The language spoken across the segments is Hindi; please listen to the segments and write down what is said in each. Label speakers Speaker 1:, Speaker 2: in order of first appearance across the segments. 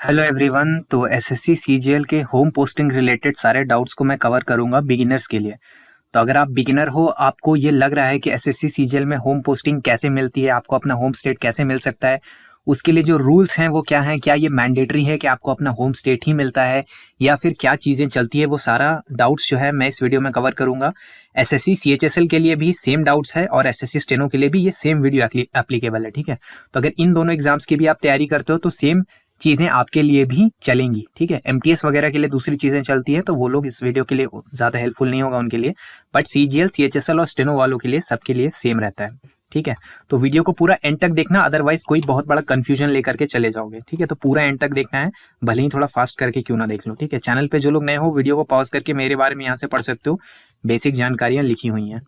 Speaker 1: Hello everyone. तो एसएससी सीजीएल के होम पोस्टिंग रिलेटेड सारे डाउट्स को मैं कवर करूंगा बिगिनर्स के लिए। तो अगर आप बिगिनर हो, आपको ये लग रहा है कि एसएससी सीजीएल में होम पोस्टिंग कैसे मिलती है, आपको अपना होम स्टेट कैसे मिल सकता है, उसके लिए जो रूल्स हैं वो क्या हैं, क्या ये मैंडेटरी है कि आपको अपना होम स्टेट ही मिलता है या फिर क्या चीज़ें चलती है, वो सारा डाउट्स जो है मैं इस वीडियो में कवर करूंगा। एसएससी सीएचएसएल के लिए भी सेम डाउट्स है और एसएससी स्टेनो के लिए भी ये सेम वीडियो एप्लीकेबल है। ठीक है, तो अगर इन दोनों एग्जाम्स की भी आप तैयारी करते हो तो सेम चीज़ें आपके लिए भी चलेंगी। ठीक है, एमटीएस वगैरह के लिए दूसरी चीज़ें चलती हैं तो वो लोग इस वीडियो के लिए ज़्यादा हेल्पफुल नहीं होगा उनके लिए, बट सीजीएल सीएचएसएल और स्टेनो वालों के लिए सबके लिए सेम रहता है। ठीक है, तो वीडियो को पूरा एंड तक देखना, अदरवाइज कोई बहुत बड़ा कंफ्यूजन लेकर के चले जाओगे। ठीक है, तो पूरा एंड तक देखना है, भले ही थोड़ा फास्ट करके क्यों ना देख लो। ठीक है, चैनल पे जो लोग नए हो वीडियो को पॉज करके मेरे बारे में यहाँ से पढ़ सकते हो, बेसिक जानकारियाँ लिखी हुई हैं।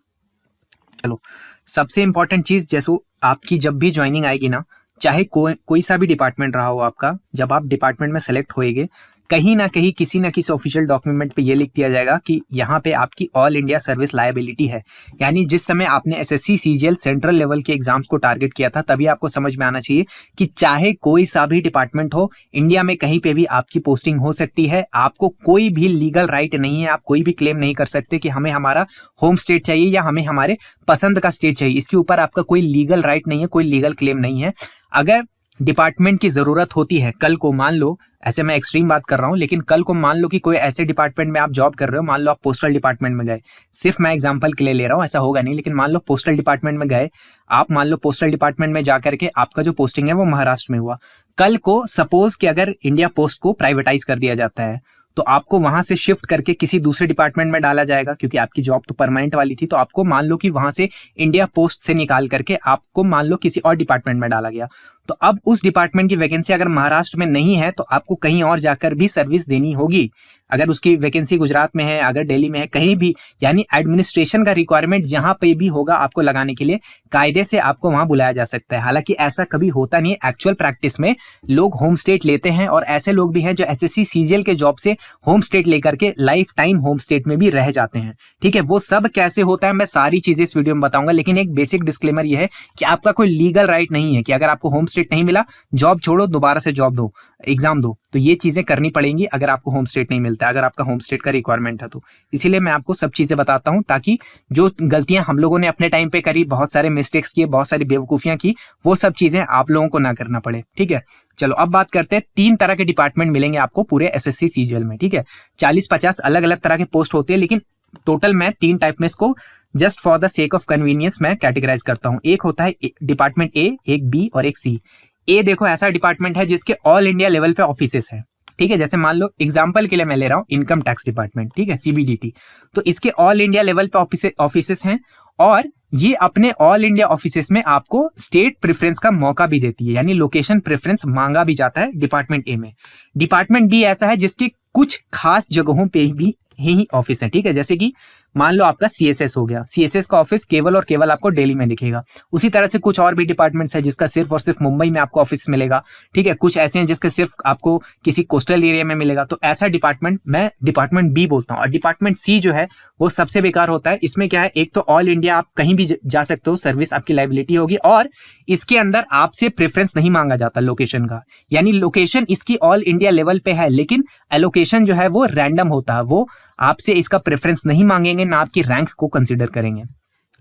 Speaker 1: चलो, सबसे इंपॉर्टेंट चीज़, जैसे आपकी जब भी ज्वाइनिंग आएगी ना, चाहे कोई सा भी डिपार्टमेंट रहा हो आपका, जब आप डिपार्टमेंट में सेलेक्ट होएगे, कहीं ना कहीं किसी ना किसी ऑफिशियल डॉक्यूमेंट पे ये लिख दिया जाएगा कि यहाँ पे आपकी ऑल इंडिया सर्विस लायबिलिटी है। यानी जिस समय आपने एसएससी सीजीएल सेंट्रल लेवल के एग्जाम्स को टारगेट किया था, तभी आपको समझ में आना चाहिए कि चाहे कोई सा भी डिपार्टमेंट हो, इंडिया में कहीं पे भी आपकी पोस्टिंग हो सकती है। आपको कोई भी लीगल राइट नहीं है, आप कोई भी क्लेम नहीं कर सकते कि हमें हमारा होम स्टेट चाहिए या हमें हमारे पसंद का स्टेट चाहिए। इसके ऊपर आपका कोई लीगल राइट नहीं है, कोई लीगल क्लेम नहीं है। अगर डिपार्टमेंट की जरूरत होती है, कल को मान लो, ऐसे मैं एक्सट्रीम बात कर रहा हूं, लेकिन कल को मान लो कि कोई ऐसे डिपार्टमेंट में आप जॉब कर रहे हो, मान लो आप पोस्टल डिपार्टमेंट में गए, सिर्फ मैं एग्जांपल के लिए ले रहा हूं, ऐसा होगा नहीं, लेकिन मान लो पोस्टल डिपार्टमेंट में गए आप, मान लो पोस्टल डिपार्टमेंट में जाकर के आपका जो पोस्टिंग है वो महाराष्ट्र में हुआ, कल को सपोज कि अगर इंडिया पोस्ट को प्राइवेटाइज कर दिया जाता है तो आपको वहां से शिफ्ट करके किसी दूसरे डिपार्टमेंट में डाला जाएगा, क्योंकि आपकी जॉब तो परमानेंट वाली थी। तो आपको मान लो कि वहां से इंडिया पोस्ट से निकाल करके आपको मान लो किसी और डिपार्टमेंट में डाला गया, तो अब उस डिपार्टमेंट की वैकेंसी अगर महाराष्ट्र में नहीं है तो आपको कहीं और जाकर भी सर्विस देनी होगी। अगर उसकी वैकेंसी गुजरात में है, अगर दिल्ली में है, कहीं भी, यानी एडमिनिस्ट्रेशन का रिक्वायरमेंट जहां पे भी होगा आपको लगाने के लिए, कायदे से आपको वहां बुलाया जा सकता है। हालांकि ऐसा कभी होता नहीं है, एक्चुअल प्रैक्टिस में लोग होम स्टेट लेते हैं और ऐसे लोग भी हैं जो एसएससी सीजीएल के जॉब से होम स्टेट लेकर के लाइफ टाइम होम स्टेट में भी रह जाते हैं। ठीक है, वो सब कैसे होता है मैं सारी चीजें इस वीडियो में बताऊंगा, लेकिन एक बेसिक डिस्क्लेमर ये है कि आपका कोई लीगल राइट नहीं है कि अगर आपको होम स्टेट नहीं मिला, जॉब छोड़ो, दोबारा से जॉब दो, एग्जाम दो, तो ये चीजें करनी पड़ेंगी अगर आपको होम स्टेट नहीं मिलता, अगर आपका होम स्टेट का रिक्वायरमेंट है तो। इसीलिए मैं आपको सब चीजें बताता हूं, ताकि जो गलतियां हम लोगों ने अपने टाइम पे करी, बहुत सारे मिस्टेक्स किए, बहुत सारी बेवकूफियां की, वो सब चीजें आप लोगों को ना करना पड़े। ठीक है, चलो अब बात करते हैं, 3 तरह के डिपार्टमेंट मिलेंगे आपको पूरे एसएससी सीजीएल में। ठीक है, 40-50 अलग अलग तरह के पोस्ट होते हैं, लेकिन टोटल मैं 3 टाइप में इसको just for the sake of convenience मैं कैटेगराइज करता हूं। एक होता है डिपार्टमेंट ए, एक बी और एक सी। ए देखो ऐसा डिपार्टमेंट है जिसके ऑल इंडिया लेवल पे ऑफिसेस हैं। ठीक है, जैसे मान लो एग्जांपल के लिए मैं ले रहा हूं इनकम टैक्स डिपार्टमेंट, ठीक है, सीबीडीटी, तो इसके ऑल इंडिया लेवल पे ऑफिसेस हैं और ये अपने ऑल इंडिया ऑफिसेस में आपको स्टेट प्रेफरेंस का मौका भी देती है, यानी लोकेशन प्रेफरेंस मांगा भी जाता है डिपार्टमेंट ए में। डिपार्टमेंट बी ऐसा है जिसके कुछ खास जगहों पे भी ही ऑफिस है। ठीक है, जैसे कि मान लो आपका सीएसएस हो गया, सीएसएस का ऑफिस केवल और केवल आपको दिल्ली में दिखेगा। उसी तरह से कुछ और भी डिपार्टमेंट्स है जिसका सिर्फ और सिर्फ मुंबई में आपको ऑफिस मिलेगा। ठीक है, कुछ ऐसे हैं जिसका सिर्फ आपको किसी कोस्टल एरिया में मिलेगा। तो ऐसा डिपार्टमेंट मैं डिपार्टमेंट बी बोलता हूँ। और डिपार्टमेंट सी जो है वो सबसे बेकार होता है। इसमें क्या है, एक तो ऑल इंडिया आप कहीं भी जा सकते हो, सर्विस आपकी लायबिलिटी होगी, और इसके अंदर आपसे प्रेफरेंस नहीं मांगा जाता लोकेशन का, यानी लोकेशन इसकी ऑल इंडिया लेवल पे है, लेकिन एलोकेशन जो है वो रैंडम होता है, वो आपसे इसका प्रेफरेंस नहीं मांगेंगे, ना आपकी रैंक को कंसीडर करेंगे।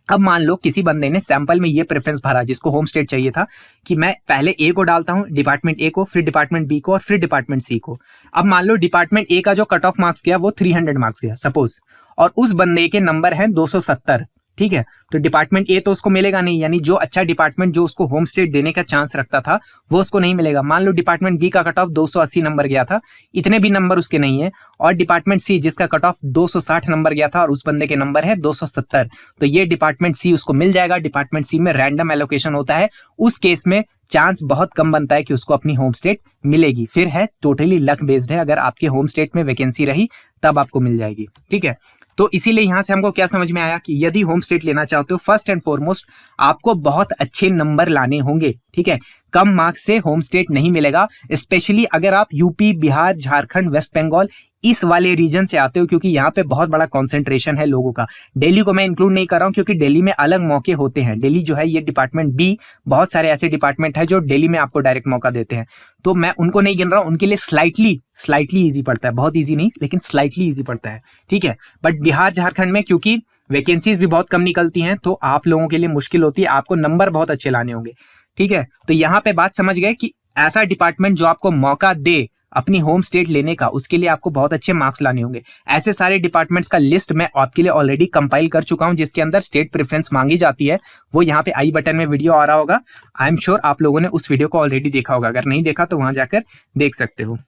Speaker 1: अब मान लो किसी बंदे ने सैंपल में ये प्रेफरेंस भरा जिसको होम स्टेट चाहिए था कि मैं पहले ए को डालता हूं, डिपार्टमेंट ए को, फिर डिपार्टमेंट बी को और फिर डिपार्टमेंट सी को। अब मान लो डिपार्टमेंट ए का जो कट ऑफ मार्क्स गया वो 300 मार्क्स गया सपोज, और उस बंदे के नंबर है 270। ठीक है, तो डिपार्टमेंट ए तो उसको मिलेगा नहीं, यानी जो अच्छा डिपार्टमेंट जो उसको होम स्टेट देने का चांस रखता था वो उसको नहीं मिलेगा। मान लो डिपार्टमेंट बी का कट ऑफ 280 नंबर गया था, इतने भी नंबर उसके नहीं है, और डिपार्टमेंट सी जिसका कट ऑफ 260 नंबर गया था और उस बंदे के नंबर है 270, तो ये डिपार्टमेंट सी उसको मिल जाएगा। डिपार्टमेंट सी में रैंडम एलोकेशन होता है, उस केस में चांस बहुत कम बनता है कि उसको अपनी होम स्टेट मिलेगी। फिर है टोटली लक बेस्ड है, अगर आपके होम स्टेट में वैकेंसी रही तब आपको मिल जाएगी। ठीक है, तो इसीलिए यहां से हमको क्या समझ में आया कि यदि होम स्टेट लेना चाहते हो, फर्स्ट एंड फॉरमोस्ट आपको बहुत अच्छे नंबर लाने होंगे। ठीक है, कम मार्क्स से होम स्टेट नहीं मिलेगा, स्पेशली अगर आप यूपी, बिहार, झारखंड, वेस्ट बंगाल इस वाले रीजन से आते हो, क्योंकि यहाँ पे बहुत बड़ा कॉन्सेंट्रेशन है लोगों का। दिल्ली को मैं इंक्लूड नहीं कर रहा हूँ क्योंकि दिल्ली में अलग मौके होते हैं। दिल्ली जो है ये डिपार्टमेंट बी, बहुत सारे ऐसे डिपार्टमेंट है जो दिल्ली में आपको डायरेक्ट मौका देते हैं, तो मैं उनको नहीं गिन रहा हूँ। उनके लिए स्लाइटली ईजी पड़ता है, बहुत ईजी नहीं लेकिन स्लाइटली ईजी पड़ता है, ठीक है। बट बिहार झारखंड में क्योंकि वैकेंसीज भी बहुत कम निकलती हैं तो आप लोगों के लिए मुश्किल होती है, आपको नंबर बहुत अच्छे लाने होंगे, ठीक है। तो यहाँ पे बात समझ गए कि ऐसा डिपार्टमेंट जो आपको मौका दे अपनी होम स्टेट लेने का, उसके लिए आपको बहुत अच्छे मार्क्स लाने होंगे। ऐसे सारे डिपार्टमेंट्स का लिस्ट मैं आपके लिए ऑलरेडी कंपाइल कर चुका हूं, जिसके अंदर स्टेट प्रेफरेंस मांगी जाती है। वो यहाँ पे आई बटन में वीडियो आ रहा होगा, आई एम श्योर आप लोगों ने उस वीडियो को ऑलरेडी देखा होगा, अगर नहीं देखा तो वहां जाकर देख सकते हो।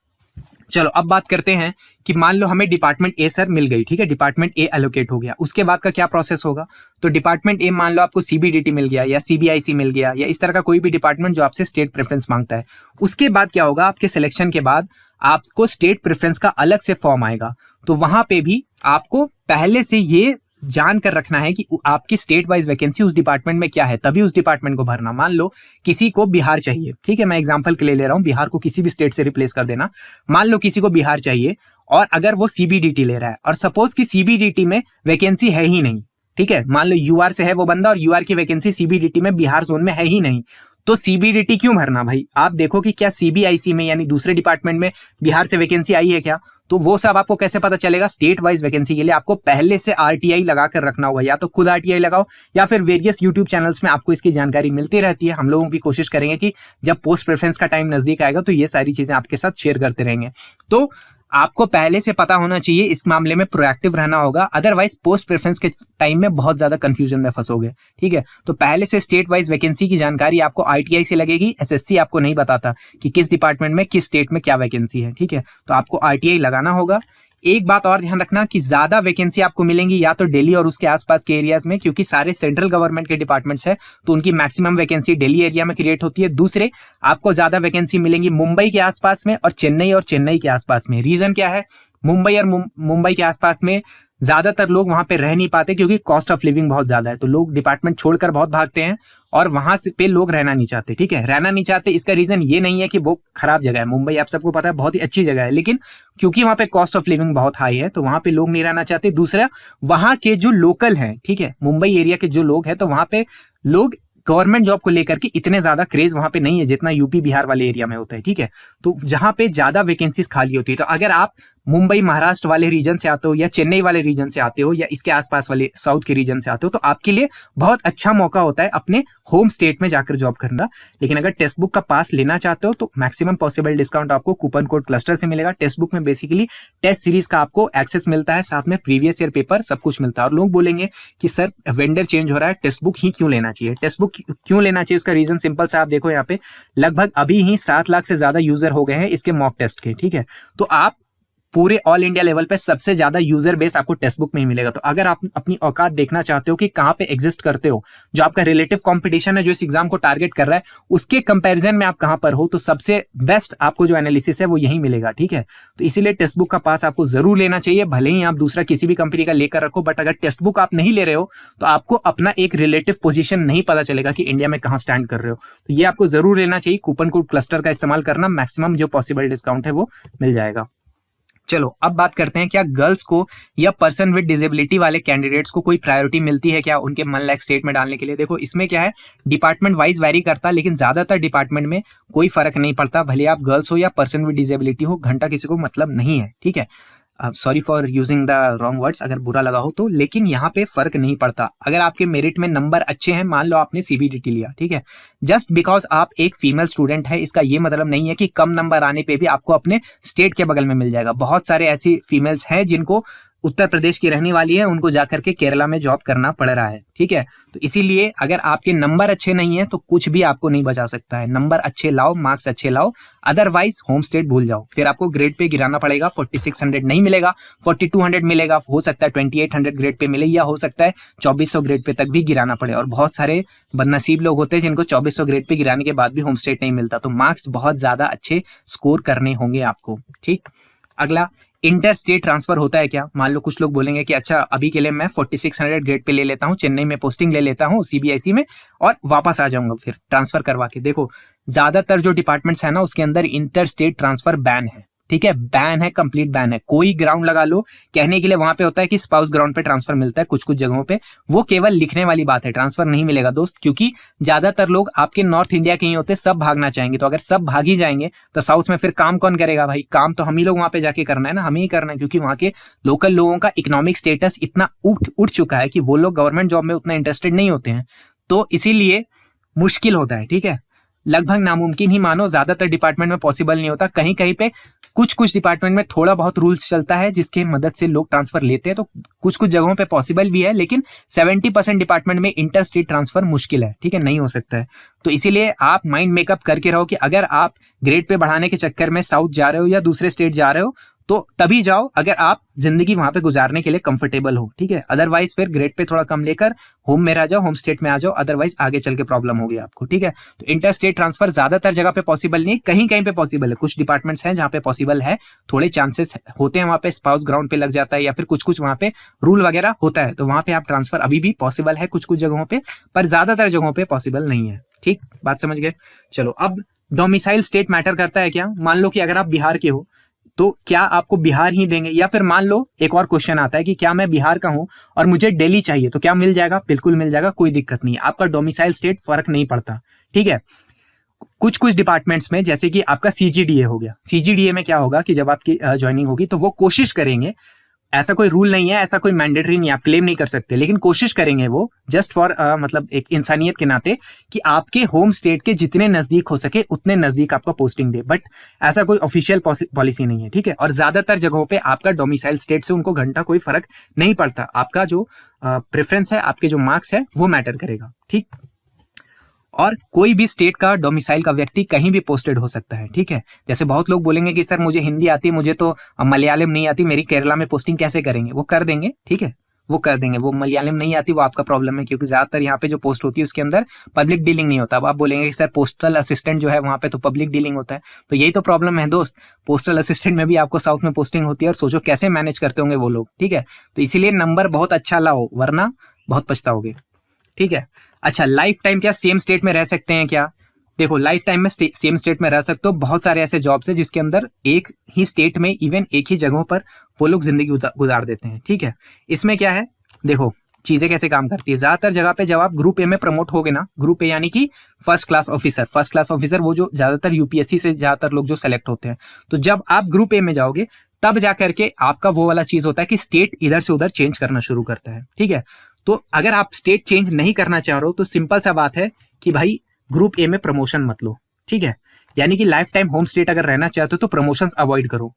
Speaker 1: चलो अब बात करते हैं कि मान लो हमें डिपार्टमेंट ए सर मिल गई, ठीक है, डिपार्टमेंट ए एलोकेट हो गया, उसके बाद का क्या प्रोसेस होगा। तो डिपार्टमेंट ए मान लो आपको सीबीडीटी मिल गया या सीबीआईसी मिल गया या इस तरह का कोई भी डिपार्टमेंट जो आपसे स्टेट प्रेफरेंस मांगता है। उसके बाद क्या होगा, आपके सिलेक्शन के बाद आपको स्टेट प्रेफरेंस का अलग से फॉर्म आएगा। तो वहां पे भी आपको पहले से ये जान कर रखना है कि आपकी स्टेट वाइज वैकेंसी उस डिपार्टमेंट में क्या है, तभी उस डिपार्टमेंट को भरना। मान लो किसी को बिहार चाहिए, ठीक है, मैं एग्जांपल के लिए ले रहा हूं, बिहार को किसी भी स्टेट से रिप्लेस कर देना। मान लो किसी को बिहार चाहिए और अगर वो सीबीडीटी ले रहा है और सपोज कि सीबीडीटी में वैकेंसी है ही नहीं, ठीक है, मान लो यूआर से है वो बंदा और यूआर की वैकेंसी सीबीडीटी में बिहार जोन में है ही नहीं, तो सीबीडीटी क्यों भरना भाई। आप देखो कि क्या सीबीआईसी में यानी दूसरे डिपार्टमेंट में बिहार से वैकेंसी आई है क्या, तो वो सब आपको कैसे पता चलेगा। स्टेट वाइज वैकेंसी के लिए आपको पहले से आरटीआई लगा कर रखना होगा, या तो खुद आरटीआई लगाओ या फिर वेरियस यूट्यूब चैनल्स में आपको इसकी जानकारी मिलती रहती है। हम लोगों की कोशिश करेंगे कि जब पोस्ट प्रेफरेंस का टाइम नजदीक आएगा तो ये सारी चीजें आपके साथ शेयर करते रहेंगे। तो आपको पहले से पता होना चाहिए, इस मामले में प्रोएक्टिव रहना होगा, अदरवाइज पोस्ट प्रेफरेंस के टाइम में बहुत ज्यादा कंफ्यूजन में फंसोगे, ठीक है। तो पहले से स्टेट वाइज वैकेंसी की जानकारी आपको आरटीआई से लगेगी, एसएससी आपको नहीं बताता कि किस डिपार्टमेंट में किस स्टेट में क्या वैकेंसी है, ठीक है, तो आपको आरटीआई लगाना होगा। एक बात और ध्यान रखना कि ज्यादा वैकेंसी आपको मिलेंगी या तो दिल्ली और उसके आसपास के एरियाज में, क्योंकि सारे सेंट्रल गवर्नमेंट के डिपार्टमेंट्स है तो उनकी मैक्सिमम वैकेंसी दिल्ली एरिया में क्रिएट होती है। दूसरे, आपको ज्यादा वैकेंसी मिलेंगी मुंबई के आसपास में और चेन्नई के आसपास में। रीजन क्या है, मुंबई और मुंबई के आसपास में ज्यादातर लोग वहां पे रह नहीं पाते क्योंकि कॉस्ट ऑफ लिविंग बहुत ज्यादा है, तो लोग डिपार्टमेंट छोड़कर बहुत भागते हैं और वहां से पे लोग रहना नहीं चाहते, ठीक है, रहना नहीं चाहते। इसका रीजन ये नहीं है कि वो खराब जगह है, मुंबई आप सबको पता है बहुत ही अच्छी जगह है, लेकिन क्योंकि वहां पे कॉस्ट ऑफ लिविंग बहुत हाई है तो वहां पे लोग नहीं रहना चाहते। दूसरा, वहां के जो लोकल हैं, ठीक है, मुंबई एरिया के जो लोग हैं, तो वहां पे लोग गवर्नमेंट जॉब को लेकर के इतने ज्यादा क्रेज वहां पे नहीं है जितना यूपी बिहार वाले एरिया में होता है, ठीक है। तो जहां पे ज्यादा वैकेंसीज खाली होती है, तो अगर आप मुंबई महाराष्ट्र वाले रीजन से आते हो या चेन्नई वाले रीजन से आते हो या इसके आसपास वाले साउथ के रीजन से आते हो, तो आपके लिए बहुत अच्छा मौका होता है अपने होम स्टेट में जाकर जॉब करना। लेकिन अगर टेक्स्ट बुक का पास लेना चाहते हो तो मैक्सिमम पॉसिबल डिस्काउंट आपको कूपन कोड क्लस्टर से मिलेगा। टेक्स्ट बुक में बेसिकली टेस्ट सीरीज का आपको एक्सेस मिलता है, साथ में प्रीवियस ईयर पेपर सब कुछ मिलता है। और लोग बोलेंगे कि सर वेंडर चेंज हो रहा है, टेक्स्ट बुक ही क्यों लेना चाहिए। टेक्स्ट बुक क्यों लेना चाहिए, उसका रीजन सिंपल सा, आप देखो यहाँ पे लगभग अभी ही 7 लाख से ज्यादा यूजर हो गए हैं इसके मॉक टेस्ट के, ठीक है। तो आप पूरे ऑल इंडिया लेवल पे सबसे ज्यादा यूजर बेस आपको टेक्स्ट बुक में ही मिलेगा। तो अगर आप अपनी औकात देखना चाहते हो कि कहाँ पे एग्जिस्ट करते हो, जो आपका रिलेटिव कंपटीशन है जो इस एग्जाम को टारगेट कर रहा है, उसके कंपैरिजन में आप कहाँ पर हो, तो सबसे बेस्ट आपको जो एनालिसिस है वो यही मिलेगा, ठीक है। तो इसीलिए टेक्स्ट बुक का पास आपको जरूर लेना चाहिए, भले ही आप दूसरा किसी भी कंपनी का लेकर रखो, बट अगर टेक्स्ट बुक आप नहीं ले रहे हो तो आपको अपना एक रिलेटिव पोजीशन नहीं पता चलेगा कि इंडिया में कहाँ स्टैंड कर रहे हो। तो ये आपको जरूर लेना चाहिए, कूपन कोड क्लस्टर का इस्तेमाल करना, मैक्सिमम जो पॉसिबल डिस्काउंट है वो मिल जाएगा। चलो अब बात करते हैं, क्या गर्ल्स को या पर्सन विद डिसेबिलिटी वाले कैंडिडेट्स को कोई प्रायोरिटी मिलती है क्या उनके मन लायक स्टेट में डालने के लिए। देखो इसमें क्या है, डिपार्टमेंट वाइज वैरी करता है, लेकिन ज्यादातर डिपार्टमेंट में कोई फर्क नहीं पड़ता, भले आप गर्ल्स हो या पर्सन विद डिसेबिलिटी हो, घंटा किसी को मतलब नहीं है, ठीक है। Sorry for using the wrong words, अगर बुरा लगा हो तो, लेकिन यहाँ पे फर्क नहीं पड़ता। अगर आपके मेरिट में नंबर अच्छे हैं, मान लो आपने सीबीडीटी लिया, ठीक है, जस्ट बिकॉज आप एक फीमेल स्टूडेंट है, इसका ये मतलब नहीं है कि कम नंबर आने पे भी आपको अपने स्टेट के बगल में मिल जाएगा। बहुत सारे ऐसी फीमेल्स हैं जिनको उत्तर प्रदेश की रहने वाली है, उनको जाकर के केरला में जॉब करना पड़ रहा है, ठीक है। तो इसीलिए अगर आपके नंबर अच्छे नहीं है तो कुछ भी आपको नहीं बचा सकता है। नंबर अच्छे लाओ, मार्क्स अच्छे लाओ, अदरवाइज होम स्टेट भूल जाओ, फिर आपको ग्रेड पे गिराना पड़ेगा। 4600 नहीं मिलेगा, 4200 मिलेगा, हो सकता है 2800 ग्रेड पे मिले, या हो सकता है 2400 ग्रेड पे तक भी गिराना पड़े। और बहुत सारे बदनसीब लोग होते हैं जिनको 2400 ग्रेड पे गिराने के बाद भी होम स्टेट नहीं मिलता। तो मार्क्स बहुत ज्यादा अच्छे स्कोर करने होंगे आपको, ठीक। अगला, इंटर स्टेट ट्रांसफर होता है क्या। मान लो कुछ लोग बोलेंगे कि अच्छा अभी के लिए मैं 4600 ग्रेड पे ले लेता हूँ, चेन्नई में पोस्टिंग ले लेता हूँ सीबीआईसी में और वापस आ जाऊंगा फिर ट्रांसफर करवा के। देखो ज्यादातर जो डिपार्टमेंट्स है ना उसके अंदर इंटर स्टेट ट्रांसफर बैन है, ठीक है, बैन है, कंप्लीट बैन है। कोई ग्राउंड लगा लो, कहने के लिए वहां पे होता है कि स्पाउस ग्राउंड पे ट्रांसफर मिलता है कुछ कुछ जगहों पे, वो केवल लिखने वाली बात है, ट्रांसफर नहीं मिलेगा दोस्त, क्योंकि ज्यादातर लोग आपके नॉर्थ इंडिया के ही होते, सब भागना चाहेंगे। तो अगर सब भाग ही जाएंगे तो साउथ में फिर काम कौन करेगा भाई? काम तो हम ही लोग वहां पे जाके करना है ना, हमें ही करना है, क्योंकि वहां के लोकल लोगों का इकोनॉमिक स्टेटस इतना उठ चुका है कि वो लोग गवर्नमेंट जॉब में उतना इंटरेस्टेड नहीं होते हैं। तो इसीलिए मुश्किल होता है, ठीक है, लगभग नामुमकिन ही मानो, ज्यादातर डिपार्टमेंट में पॉसिबल नहीं होता। कहीं कहीं पे कुछ कुछ डिपार्टमेंट में थोड़ा बहुत रूल्स चलता है जिसके मदद से लोग ट्रांसफर लेते हैं, तो कुछ कुछ जगहों पे पॉसिबल भी है, लेकिन 70% डिपार्टमेंट में इंटर स्टेट ट्रांसफर मुश्किल है, ठीक है, नहीं हो सकता है। तो इसीलिए आप माइंड मेकअप करके रहो कि अगर आप ग्रेड पे बढ़ाने के चक्कर में साउथ जा रहे हो या दूसरे स्टेट जा रहे हो तो तभी जाओ अगर आप जिंदगी वहां पे गुजारने के लिए कंफर्टेबल हो, ठीक है। अदरवाइज फिर ग्रेड पे थोड़ा कम लेकर होम में रह जाओ, होम स्टेट में आ जाओ, अदरवाइज आगे चल के प्रॉब्लम होगी आपको, ठीक है। तो इंटर स्टेट ट्रांसफर ज्यादातर जगह पे पॉसिबल नहीं, कहीं कहीं पे पॉसिबल है, कुछ डिपार्टमेंट्स हैं जहाँ पे पॉसिबल है, थोड़े चांसेस होते हैं, वहां पे स्पाउस ग्राउंड पे लग जाता है या फिर कुछ कुछ वहां पे रूल वगैरह होता है, तो वहां पे आप ट्रांसफर अभी भी पॉसिबल है कुछ कुछ जगहों पे, पर ज्यादातर जगहों पे पॉसिबल नहीं है, ठीक, बात समझ गए। चलो, अब डोमिसाइल स्टेट मैटर करता है क्या? मान लो कि अगर आप बिहार के हो तो क्या आपको बिहार ही देंगे, या फिर मान लो एक और क्वेश्चन आता है कि क्या मैं बिहार का हूं और मुझे दिल्ली चाहिए, तो क्या मिल जाएगा? बिल्कुल मिल जाएगा, कोई दिक्कत नहीं है, आपका डोमिसाइल स्टेट फर्क नहीं पड़ता, ठीक है। कुछ कुछ डिपार्टमेंट्स में जैसे कि आपका सीजीडीए हो गया, सीजीडीए में क्या होगा कि जब आपकी ज्वाइनिंग होगी तो वो कोशिश करेंगे, ऐसा कोई रूल नहीं है, ऐसा कोई मैंडेटरी नहीं है, आप क्लेम नहीं कर सकते, लेकिन कोशिश करेंगे वो जस्ट फॉर मतलब एक इंसानियत के नाते कि आपके होम स्टेट के जितने नजदीक हो सके उतने नजदीक आपका पोस्टिंग दे, बट ऐसा कोई ऑफिशियल पॉलिसी नहीं है, ठीक है। और ज्यादातर जगहों पे आपका डोमिसाइल स्टेट से उनको घंटा कोई फर्क नहीं पड़ता, आपका जो प्रेफरेंस है, आपके जो मार्क्स है वो मैटर करेगा, ठीक। और कोई भी स्टेट का डोमिसाइल का व्यक्ति कहीं भी पोस्टेड हो सकता है, ठीक है। जैसे बहुत लोग बोलेंगे कि सर मुझे हिंदी आती है, मुझे तो मलयालम नहीं आती, मेरी केरला में पोस्टिंग कैसे करेंगे? वो कर देंगे, ठीक है, वो कर देंगे। वो मलयालम नहीं आती वो आपका प्रॉब्लम है, क्योंकि ज्यादातर यहाँ पे जो पोस्ट होती है उसके अंदर पब्लिक डीलिंग नहीं होता। अब आप बोलेंगे कि सर पोस्टल असिस्टेंट जो है वहाँ पे तो पब्लिक डीलिंग होता है, तो यही तो प्रॉब्लम है दोस्त, पोस्टल असिस्टेंट में भी आपको साउथ में पोस्टिंग होती है, और सोचो कैसे मैनेज करते होंगे वो लोग, ठीक है। तो इसीलिए नंबर बहुत अच्छा लाओ वरना बहुत पछताओगे, ठीक है। अच्छा, लाइफ टाइम क्या सेम स्टेट में रह सकते हैं क्या? देखो, लाइफ टाइम में सेम स्टेट में रह सकते हो, बहुत सारे ऐसे जॉब्स है जिसके अंदर एक ही स्टेट में इवन एक ही जगहों पर वो लोग जिंदगी गुजार देते हैं, ठीक है। इसमें क्या है, देखो चीजें कैसे काम करती है। ज्यादातर जगह पे जब आप ग्रुप ए में प्रमोट होगे ना, ग्रुप ए यानी कि फर्स्ट क्लास ऑफिसर, वो जो ज्यादातर यूपीएससी से ज्यादातर लोग जो सेलेक्ट होते हैं, तो जब आप ग्रुप ए में जाओगे तब जाकर के आपका वो वाला चीज होता है कि स्टेट इधर से उधर चेंज करना शुरू करता है, ठीक है। तो अगर आप स्टेट चेंज नहीं करना चाह रहे हो तो सिंपल सा बात है कि भाई ग्रुप ए में प्रमोशन मत लो, ठीक है। यानी कि लाइफ टाइम होम स्टेट अगर रहना चाहते हो तो प्रमोशंस अवॉइड करो।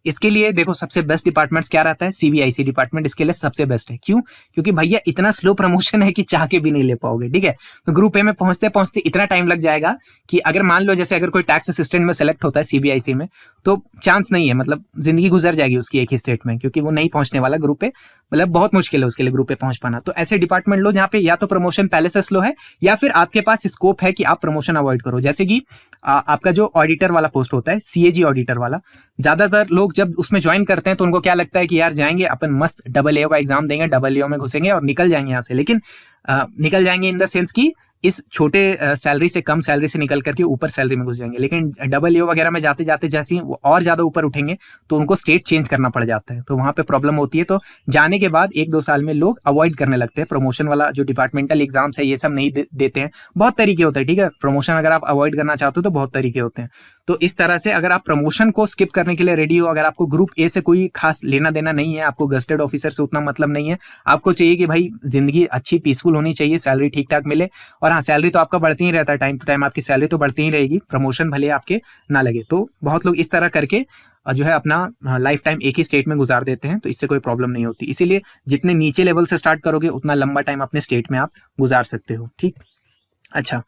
Speaker 1: इसके लिए देखो सबसे बेस्ट डिपार्टमेंट्स क्या रहता है, सीबीआईसी डिपार्टमेंट इसके लिए सबसे बेस्ट है। क्यों? क्योंकि भैया इतना स्लो प्रमोशन है कि चाह के भी नहीं ले पाओगे, ठीक है। तो ग्रुप ए में पहुंचते पहुंचते इतना टाइम लग जाएगा कि अगर मान लो जैसे अगर कोई टैक्स असिस्टेंट में सेलेक्ट होता है सीबीआईसी में, तो चांस नहीं है, मतलब जिंदगी गुजर जाएगी उसकी एक ही स्टेट में, क्योंकि वो नहीं पहुंचने वाला ग्रुप पे, मतलब बहुत मुश्किल है उसके लिए ग्रुप पे पहुंच पाना। तो ऐसे डिपार्टमेंट लो जहाँ पे या तो प्रमोशन पहले से स्लो है या फिर आपके पास स्कोप है कि आप प्रमोशन अवॉइड करो। जैसे कि आपका जो ऑडिटर वाला पोस्ट होता है, सीएजी ऑडिटर वाला, ज्यादातर लोग जब उसमें ज्वाइन करते हैं तो उनको क्या लगता है कि यार जाएंगे अपन मस्त डबल एओ का एग्जाम देंगे, डबल एओ में घुसेंगे और निकल जाएंगे यहाँ से। लेकिन निकल जाएंगे इन द सेंस की इस छोटे सैलरी से, कम सैलरी से निकल करके ऊपर सैलरी में घुस जाएंगे। लेकिन डबल एओ वगैरह में जाते जाते जैसे ही वो और ज्यादा ऊपर उठेंगे तो उनको स्टेट चेंज करना पड़ जाता है, तो वहां पे प्रॉब्लम होती है। तो जाने के बाद 1-2 साल में लोग अवॉइड करने लगते हैं प्रमोशन वाला जो डिपार्टमेंटल एग्जाम्स है, ये सब नहीं देते हैं। बहुत तरीके होते हैं, ठीक है, प्रमोशन अगर आप अवॉइड करना चाहते हो तो बहुत तरीके होते हैं। तो इस तरह से अगर आप प्रमोशन को स्किप करने के लिए रेडी हो, अगर आपको ग्रुप ए से कोई खास लेना देना नहीं है, आपको गस्टेड ऑफिसर से उतना मतलब नहीं है, आपको चाहिए कि भाई जिंदगी अच्छी पीसफुल होनी चाहिए, सैलरी ठीक ठाक मिले, और हाँ सैलरी तो आपका बढ़ती ही रहता है, टाइम टू टाइम आपकी सैलरी तो बढ़ती ही रहेगी, प्रमोशन भले आपके ना लगे। तो बहुत लोग इस तरह करके जो है अपना लाइफ टाइम एक ही स्टेट में गुजार देते हैं, तो इससे कोई प्रॉब्लम नहीं होती। इसीलिए जितने नीचे लेवल से स्टार्ट करोगे उतना लंबा टाइम अपने स्टेट में आप गुजार सकते हो, ठीक। अच्छा,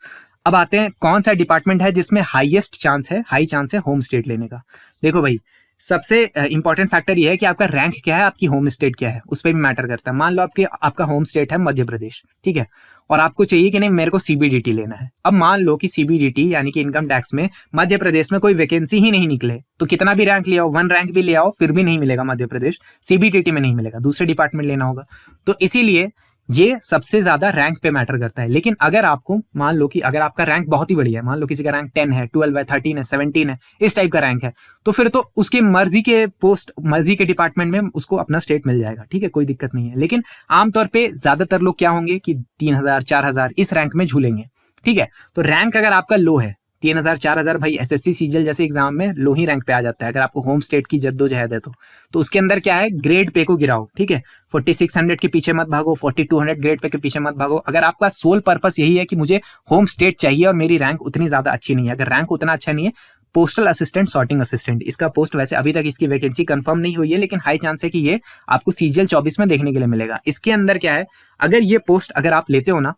Speaker 1: अब आते हैं कौन सा डिपार्टमेंट है जिसमें हाईएस्ट चांस है, हाई चांस है होम स्टेट लेने का। देखो भाई, सबसे इंपॉर्टेंट फैक्टर ये है कि आपका रैंक क्या है, आपकी होम स्टेट क्या है, उस पर भी मैटर करता है। मान लो आपका होम स्टेट है मध्य प्रदेश, ठीक है, और आपको चाहिए कि नहीं मेरे को सीबीडीटी लेना है। अब मान लो कि सीबीडीटी यानी कि इनकम टैक्स में मध्य प्रदेश में कोई वैकेंसी ही नहीं निकले, तो कितना भी रैंक ले आओ, 1 रैंक भी ले आओ, फिर भी नहीं मिलेगा मध्य प्रदेश, सीबीडीटी में नहीं मिलेगा, दूसरे डिपार्टमेंट लेना होगा। तो इसीलिए ये सबसे ज्यादा रैंक पे मैटर करता है। लेकिन अगर आपको मान लो कि अगर आपका रैंक बहुत ही बढ़िया है, मान लो किसी का रैंक 10 है, 12 है, 13 है, 17 है, इस टाइप का रैंक है, तो फिर तो उसकी मर्जी के पोस्ट, मर्जी के डिपार्टमेंट में उसको अपना स्टेट मिल जाएगा, ठीक है, कोई दिक्कत नहीं है। लेकिन आमतौर पे ज्यादातर लोग क्या होंगे कि 3000 4000 इस रैंक में झूलेंगे, ठीक है। तो रैंक अगर आपका लो है, 3000 4000, भाई एसएससी सीजीएल जैसे एग्जाम में लो ही रैंक पे आ जाता है। अगर आपको होम स्टेट की जद्दोजहद है तो उसके अंदर क्या है, ग्रेड पे को गिराओ, ठीक है। 4600 के पीछे मत भागो, 4200 ग्रेड पे के पीछे मत भागो। अगर आपका सोल पर्पस यही है कि मुझे होम स्टेट चाहिए और मेरी रैंक उतनी ज्यादा अच्छी नहीं है, अगर रैंक उतना अच्छा नहीं है, पोस्टल असिस्टेंट, सॉर्टिंग असिस्टेंट, इसका पोस्ट वैसे अभी तक इसकी वैकेंसी कंफर्म नहीं हुई है, लेकिन हाई चांस है कि ये आपको सीजीएल 24 में देखने के लिए मिलेगा। इसके अंदर क्या है, अगर ये पोस्ट अगर आप लेते हो ना,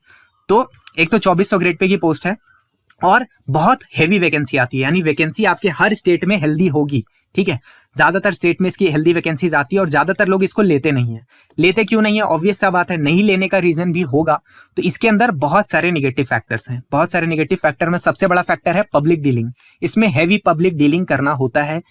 Speaker 1: तो एक तो 2400 ग्रेड पे की पोस्ट है और बहुत हेवी वैकेंसी आती है, यानी वैकेंसी आपके हर स्टेट में हेल्दी होगी, ठीक है। ज्यादातर स्टेट में इसकी हेल्दी वैकेंसीज आती है और ज्यादातर लोग इसको लेते नहीं है। लेते क्यों नहीं है, ऑब्वियस सा बात है, नहीं लेने का रीजन भी होगा। तो इसके अंदर बहुत सारे निगेटिव फैक्टर्स हैं, बहुत सारे निगेटिव फैक्टर में सबसे बड़ा फैक्टर है पब्लिक डीलिंग। इसमें हैवी पब्लिक डीलिंग करना होता है।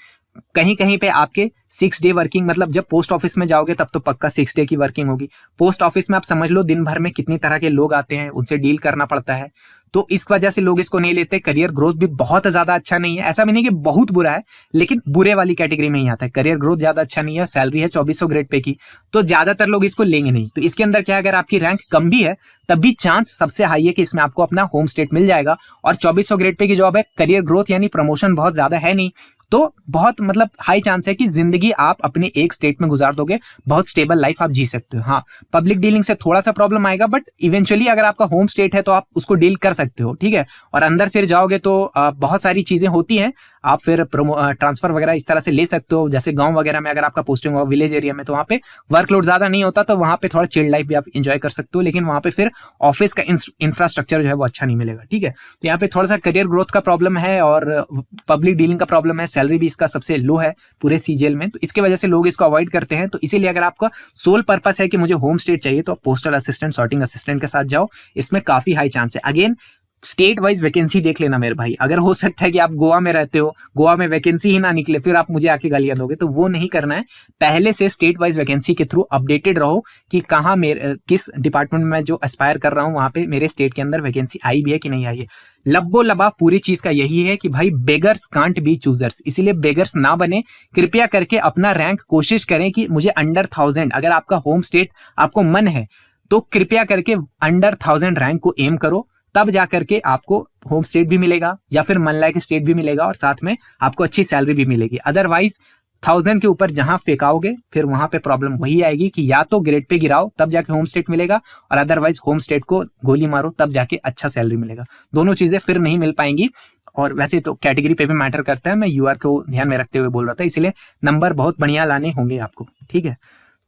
Speaker 1: कहीं कहीं पे आपके 6 डे वर्किंग, मतलब जब पोस्ट ऑफिस में जाओगे तब तो पक्का 6 डे की वर्किंग होगी। पोस्ट ऑफिस में आप समझ लो दिन भर में कितनी तरह के लोग आते हैं, उनसे डील करना पड़ता है। तो इस वजह से लोग इसको नहीं लेते। करियर ग्रोथ भी बहुत ज्यादा अच्छा नहीं है, ऐसा भी नहीं कि बहुत बुरा है, लेकिन बुरे वाली कैटेगरी में ही आता है। करियर ग्रोथ ज्यादा अच्छा नहीं है, सैलरी है 2400 ग्रेड पे की, तो ज्यादातर लोग इसको लेंगे नहीं। तो इसके अंदर क्या है, अगर आपकी रैंक कम भी है तब भी चांस सबसे हाई है कि इसमें आपको अपना होम स्टेट मिल जाएगा। और 2400 ग्रेड पे की जॉब है, करियर ग्रोथ यानी प्रमोशन बहुत ज्यादा है नहीं, तो बहुत मतलब हाई चांस है कि जिंदगी आप अपने एक स्टेट में गुजार दोगे, बहुत स्टेबल लाइफ आप जी सकते हो। हाँ, पब्लिक डीलिंग से थोड़ा सा प्रॉब्लम आएगा, बट इवेंचुअली अगर आपका होम स्टेट है तो आप उसको डील कर सकते हो, ठीक है। और अंदर फिर जाओगे तो बहुत सारी चीजें होती हैं, आप फिर ट्रांसफर वगैरह इस तरह से ले सकते हो। जैसे गांव वगैरह में अगर आपका पोस्टिंग हो, विलेज एरिया में, तो वहाँ पे वर्कलोड ज्यादा नहीं होता, तो वहाँ पे थोड़ा चिल्ड लाइफ भी आप एंजॉय कर सकते हो। लेकिन वहाँ पे फिर ऑफिस का इंफ्रास्ट्रक्चर जो है वो अच्छा नहीं मिलेगा, ठीक है। तो यहाँ पे थोड़ा सा करियर ग्रोथ का प्रॉब्लम है और पब्लिक डीलिंग का प्रॉब्लम है। सैलरी भी इसका सबसे लो है पूरे सीजीएल में, तो इसके वजह से लोग इसको अवॉइड करते हैं। तो इसीलिए अगर आपका सोल पर्पस है कि मुझे होम स्टेट चाहिए, तो पोस्टल असिस्टेंट, सॉर्टिंग असिस्टेंट के साथ जाओ, इसमें काफी हाई चांस है। अगेन स्टेट वाइज वैकेंसी देख लेना मेरे भाई। अगर हो सकता है कि आप गोवा में रहते हो, गोवा में वैकेंसी ही ना निकले, फिर आप मुझे आके गालियां दोगे, तो वो नहीं करना है। पहले से स्टेट वाइज वैकेंसी के थ्रू अपडेटेड रहो कि कहाँ मेरे किस डिपार्टमेंट में जो एस्पायर कर रहा हूँ वहां पे मेरे स्टेट के अंदर वैकेंसी आई भी है कि नहीं आई है। लब्बो लबा पूरी चीज का यही है कि भाई बेगर्स कांट बी चूजर्स, इसीलिए बेगर्स ना बने। कृपया करके अपना रैंक कोशिश करें कि मुझे अंडर 1000, अगर आपका होम स्टेट आपको मन है तो कृपया करके अंडर 1000 रैंक को एम करो, तब जाकर के आपको होम स्टेट भी मिलेगा या फिर मन लायक स्टेट भी मिलेगा और साथ में आपको अच्छी सैलरी भी मिलेगी। अदरवाइज 1000 के ऊपर जहां फेंकाओगे फिर वहां पे प्रॉब्लम वही आएगी कि या तो ग्रेड पे गिराओ तब जाके होम स्टेट मिलेगा, और अदरवाइज होम स्टेट को गोली मारो तब जाके अच्छा सैलरी मिलेगा। दोनों चीजें फिर नहीं मिल पाएंगी। और वैसे तो कैटेगरी पे भी मैटर करता है, मैं यूआर को ध्यान में रखते हुए बोल रहा था, इसलिए नंबर बहुत बढ़िया लाने होंगे आपको, ठीक है।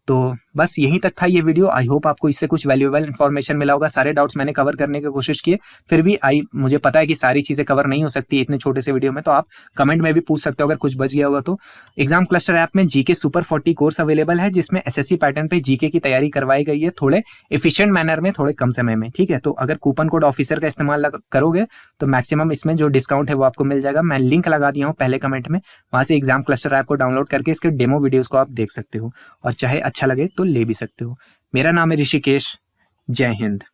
Speaker 1: तो बस यहीं तक था ये वीडियो। आई होप आपको इससे कुछ वैल्यूएबल इन्फॉर्मेशन मिला होगा। सारे डाउट्स मैंने कवर करने की कोशिश की, फिर भी मुझे पता है कि सारी चीज़ें कवर नहीं हो सकती इतने छोटे से वीडियो में, तो आप कमेंट में भी पूछ सकते हो अगर कुछ बच गया होगा तो। एग्जाम क्लस्टर ऐप में जीके सुपर 40 कोर्स अवेलेबल है, जिसमें एसएससी पैटर्न पे जीके की तैयारी करवाई गई है, थोड़े एफिशिएंट मैनर में, थोड़े कम समय में, ठीक है। तो अगर कूपन कोड ऑफिसर का इस्तेमाल करोगे तो मैक्सिमम इसमें जो डिस्काउंट है वो आपको मिल जाएगा। मैं लिंक लगा दिया हूँ पहले कमेंट में, वहाँ से एग्जाम क्लस्टर ऐप को डाउनलोड करके इसके डेमो वीडियोज़ को आप देख सकते हो, और चाहे अच्छा लगे तो ले भी सकते हो। मेरा नाम है ऋषिकेश। जय हिंद।